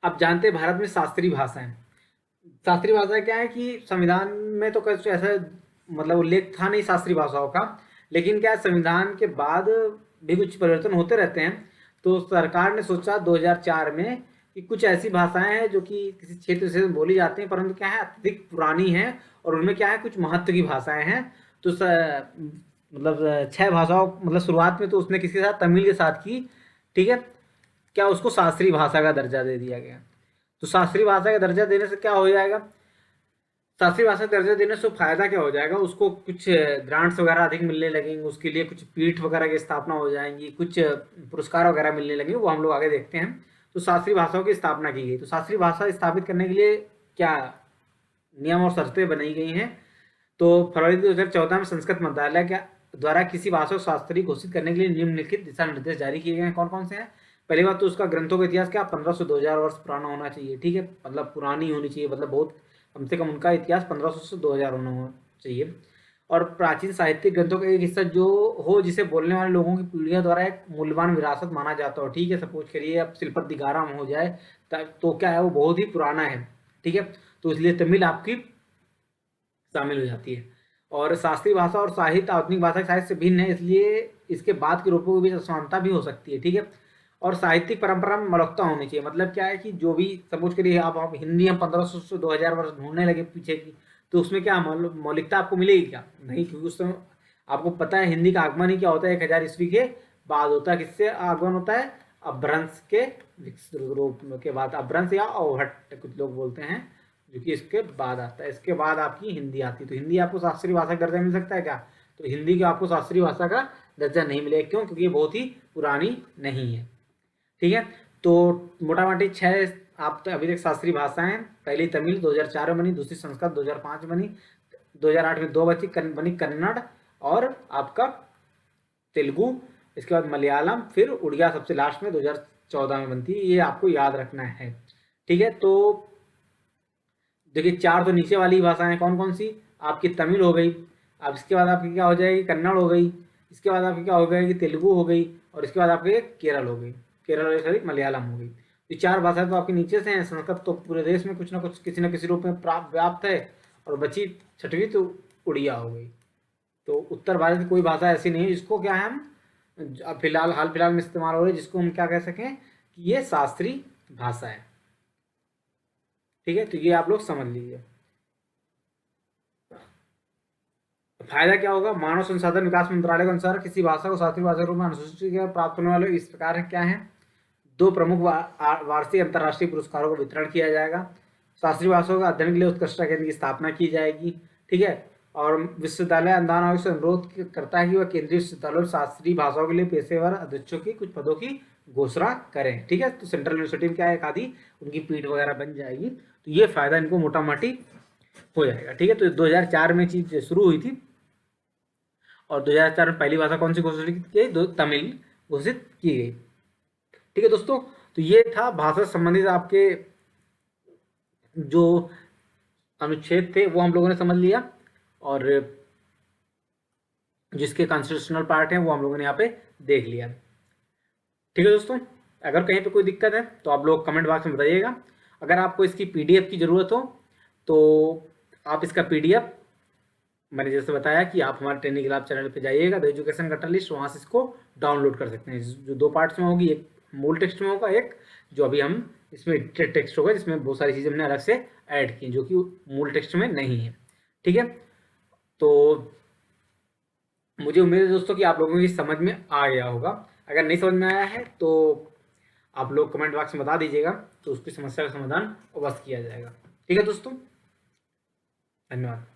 आप जानते हैं भारत में शास्त्रीय भाषाएं, शास्त्रीय भाषा क्या है कि संविधान में तो कुछ ऐसा मतलब उल्लेख था नहीं शास्त्रीय भाषाओं का, लेकिन क्या है, संविधान के बाद भी कुछ परिवर्तन होते रहते हैं। तो सरकार ने सोचा 2004 में कि कुछ ऐसी भाषाएं हैं जो कि किसी क्षेत्र से बोली जाती हैं, परंतु क्या है अत्यधिक पुरानी है और उनमें क्या है कुछ महत्व की भाषाएं हैं। तो मतलब 6 भाषाओं, मतलब शुरुआत में तो उसने किसी के साथ तमिल के साथ की, ठीक है, क्या उसको शास्त्रीय भाषा का दर्जा दे दिया गया। तो शास्त्रीय भाषा का दर्जा देने से क्या हो जाएगा, शास्त्रीय भाषा का दर्जा देने से फायदा क्या हो जाएगा, उसको कुछ ग्रांट्स वगैरह अधिक मिलने लगेंगे, उसके लिए कुछ पीठ वगैरह की स्थापना हो जाएंगी, कुछ पुरस्कार वगैरह मिलने लगेंगे, वो हम लोग आगे देखते हैं। तो शास्त्रीय भाषाओं की स्थापना की गई। तो शास्त्रीय भाषा स्थापित करने के लिए क्या नियम और शर्तें बनाई गई हैं। तो फरवरी 2014 में संस्कृत मंत्रालय के द्वारा किसी भाषा को शास्त्रीय घोषित करने के लिए निम्नलिखित दिशा निर्देश जारी किए गए हैं। कौन कौन से हैं? पहली बात तो उसका ग्रंथों का इतिहास क्या 1500 से 2000 वर्ष पुराना होना चाहिए, ठीक है, मतलब पुरानी होनी चाहिए, मतलब बहुत कम से कम उनका इतिहास 1500 से 2000 होना चाहिए। और प्राचीन साहित्यिक ग्रंथों का एक हिस्सा जो हो जिसे बोलने वाले लोगों की पीढ़ियों द्वारा एक मूल्यवान विरासत माना जाता हो, ठीक है, सपोज करिए अब शिल्पत दिगाराम हो जाए, तो क्या है वो बहुत ही पुराना है, ठीक है, तो इसलिए तमिल आपकी शामिल हो जाती है। और शास्त्रीय भाषा और साहित्य आधुनिक भाषा के साहित्य से भिन्न है, इसलिए इसके बाद के रूपों के बीच असमानता भी हो सकती है, ठीक है। और साहित्यिक परंपरा में मौलिकता होनी चाहिए, मतलब क्या है कि जो भी सपोज करिए आप हिंदी हम 1500 से 2000 वर्ष ढूंढने लगे पीछे की, तो उसमें क्या मौलिकता आपको मिलेगी क्या? नहीं, क्योंकि उस समय आपको पता है हिंदी का आगमन ही क्या होता है, 1000 ईस्वी के बाद होता है। किससे आगमन होता है? अपभ्रंश के विकसित रूप के बाद, अपभ्रंश या अवहट्ट कुछ लोग बोलते हैं, जो कि इसके बाद आता है। इसके बाद आपकी हिंदी आती है। तो हिंदी आपको शास्त्रीय भाषा का दर्जा मिल सकता है क्या? तो हिंदी को आपको शास्त्रीय भाषा का दर्जा नहीं मिलेगा। क्यों? क्योंकि ये बहुत ही पुरानी नहीं है, ठीक है। तो मोटा मोटी 6 आप तो अभी तक शास्त्रीय भाषाएं, पहली तमिल 2004 में बनी, दूसरी संस्कृत 2005 में बनी, 2008 में 2 बनी कन्नड़, और आपका तेलुगु, इसके बाद मलयालम, फिर उड़िया सबसे लास्ट में 2014 में बनती है। ये आपको याद रखना है, ठीक है। तो देखिए 4 तो नीचे वाली भाषाएं कौन कौन सी? आपकी तमिल हो गई, अब इसके बाद आपकी क्या हो जाएगी? कन्नड़ हो गई, इसके बाद आपकी क्या हो गई? तेलुगु हो गई, और इसके बाद आपके केरल हो गई, केरल सॉरी मलयालम हो गई। ये 4 भाषाएं तो आपके नीचे से हैं। संस्कृत तो पूरे देश में कुछ ना कुछ किसी न किसी रूप में व्याप्त है, और बची 6वीं तो उड़िया हो गई। तो उत्तर भारत की कोई भाषा ऐसी नहीं है जिसको क्या है हम अब फिलहाल हाल फिलहाल में इस्तेमाल हो रही है, जिसको हम क्या कह सकें कि ये शास्त्रीय भाषा है, ठीक है। तो ये आप लोग समझ लीजिए। फायदा क्या होगा? मानव संसाधन विकास मंत्रालय के अनुसार किसी भाषा को शास्त्रीय भाषा के रूप में अनुसूचित किया प्राप्त होने वाले इस प्रकार क्या है? 2 प्रमुख वार्षिक अंतर्राष्ट्रीय पुरस्कारों का वितरण किया जाएगा। शास्त्रीय भाषाओं का अध्ययन के लिए उत्कृष्टता केंद्र की स्थापना की जाएगी, ठीक है। और विश्वविद्यालय अनुदान आयोग से अनुरोध करता है कि वह केंद्रीय विश्वविद्यालयों में शास्त्रीय भाषाओं के लिए पेशेवर अध्यक्षों की कुछ पदों की घोषणा करें, ठीक है। तो सेंट्रल यूनिवर्सिटी में क्या है, एक आदि उनकी पीठ वगैरह बन जाएगी। तो ये फायदा इनको मोटा मोटी हो जाएगा, ठीक है। तो 2004 में चीज शुरू हुई थी, और 2004 में पहली भाषा कौन सी घोषित की गई? तमिल घोषित की गई, ठीक है दोस्तों। तो ये था भाषा से संबंधित आपके जो अनुच्छेद थे वो हम लोगों ने समझ लिया, और जिसके कॉन्स्टिट्यूशनल पार्ट हैं वो हम लोगों ने यहाँ पे देख लिया, ठीक है दोस्तों। अगर कहीं पे कोई दिक्कत है तो आप लोग कमेंट बॉक्स में बताइएगा। अगर आपको इसकी पीडीएफ की ज़रूरत हो तो आप इसका पीडीएफ, मैंने जैसे बताया कि आप हमारे ट्रेनिंग क्लास चैनल पे जाइएगा, द एजुकेशन कटर लिस्ट, वहाँ से इसको डाउनलोड कर सकते हैं। जो 2 पार्ट्स में होगी, एक मूल टेक्स्ट में होगा, एक जो अभी हम इसमें टेक्स्ट होगा जिसमें बहुत सारी चीज़ें हमने अलग से ऐड की जो कि मूल टेक्स्ट में नहीं है, ठीक है। तो मुझे उम्मीद है दोस्तों कि आप लोगों की समझ में आ गया होगा। अगर नहीं समझ में आया है तो आप लोग कमेंट बॉक्स में बता दीजिएगा, तो उसकी समस्या का समाधान अवश्य किया जाएगा, ठीक है दोस्तों। धन्यवाद।